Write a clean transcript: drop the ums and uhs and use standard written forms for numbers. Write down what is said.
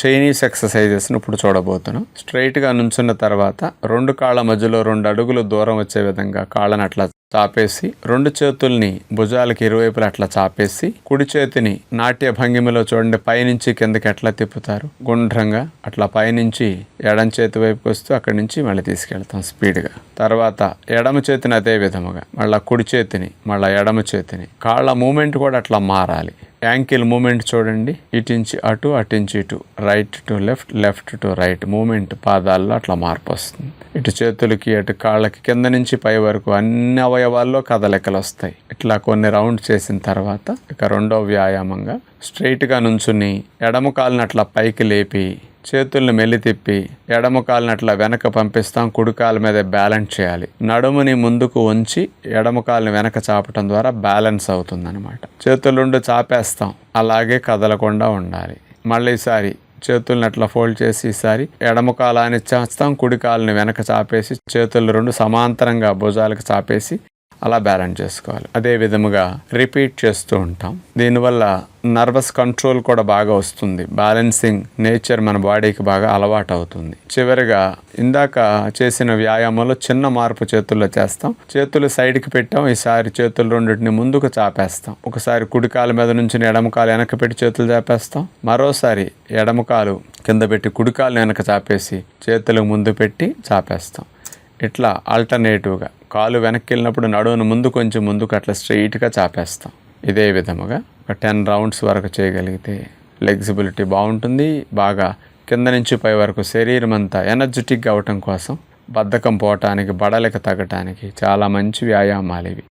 Chinese ఎక్సర్సైజెస్ను ఇప్పుడు చూడబోతున్నాం. స్ట్రైట్గా నుంచున్న తర్వాత 2 కాళ్ళ మధ్యలో 2 అడుగులు దూరం వచ్చే విధంగా కాళ్ళని అట్లా చాపేసి 2 చేతుల్ని భుజాలకి ఇరువైపులా అట్లా చాపేసి కుడి చేతిని నాట్య భంగిమలో చూడండి పైనుంచి కిందకి ఎట్లా తిప్పుతారు గుండ్రంగా అట్లా పైనుంచి ఎడం చేతి వైపుకి వస్తూ అక్కడి నుంచి మళ్ళీ తీసుకెళ్తాం స్పీడ్గా. తర్వాత ఎడమ చేతిని అదే విధముగా మళ్ళీ కుడి చేతిని మళ్ళీ ఎడమ చేతిని కాళ్ళ మూమెంట్ కూడా అట్లా మారాలి. యాంకిల్ మూమెంట్ చూడండి, ఇటించి అటు అటించి ఇటు, right to left left to right movement పాదాల్లో అట్లా మార్పు వస్తుంది. ఇటు చేతులకి అటు కాళ్ళకి కింద నుంచి పై వరకు అన్ని అవయవాల్లో కదలికలు వస్తాయి. ఇట్లా కొన్ని రౌండ్ చేసిన తర్వాత ఇక రెండో వ్యాయామంగా స్ట్రైట్గా నుంచుని ఎడమ కాలుని అట్లా పైకి లేపి చేతుల్ని మెల్లి తిప్పి ఎడమ కాలుని అట్లా వెనక పంపిస్తాం. కుడి కాలు మీద బ్యాలెన్స్ చేయాలి. నడుముని ముందుకు ఉంచి ఎడమ కాలుని వెనక చాపటం ద్వారా బ్యాలెన్స్ అవుతుందన్నమాట. చేతులు 2 చాపేస్తాం, అలాగే కదలకుండా ఉండాలి. మళ్ళీ ఈసారి చేతుల్ని అట్లా ఫోల్డ్ చేసి ఈసారి ఎడమ కాలాన్ని చేస్తాం, కుడి కాలుని వెనక చాపేసి చేతులు 2 సమాంతరంగా భుజాలకు చాపేసి అలా బ్యాలెన్స్ చేసుకోవాలి. అదే విధముగా రిపీట్ చేస్తూ ఉంటాం. దీనివల్ల నర్వస్ కంట్రోల్ కూడా బాగా వస్తుంది. బ్యాలెన్సింగ్ నేచర్ మన బాడీకి బాగా అలవాటు అవుతుంది. చివరిగా ఇందాక చేసిన వ్యాయామంలో చిన్న మార్పు చేతుల్లో చేస్తాం. చేతులు సైడ్కి పెట్టాం, ఈసారి చేతులు 2 ముందుకు చాపేస్తాం. ఒకసారి కుడి కాలు మీద నుంచి ఎడమ కాలు వెనక పెట్టి చేతులు చాపేస్తాం. మరోసారి ఎడమ కాలు కింద పెట్టి కుడి కాలు వెనక చాపేసి చేతులు ముందు పెట్టి చాపేస్తాం. ఇట్లా ఆల్టర్నేటివ్గా కాలు వెనక్కి వెళ్ళినప్పుడు నడువును ముందు కొంచెం ముందుకు అట్లా స్ట్రెయిట్గా చాపేస్తాం. ఇదే విధముగా ఒక 10 రౌండ్స్ వరకు చేయగలిగితే ఫ్లెక్సిబిలిటీ బాగుంటుంది. బాగా కింద నుంచి పై వరకు శరీరం అంతా ఎనర్జెటిక్గా అవటం కోసం బద్ధకం పోవటానికి బడలిక తగ్గటానికి చాలా మంచి వ్యాయామాలు ఇవి.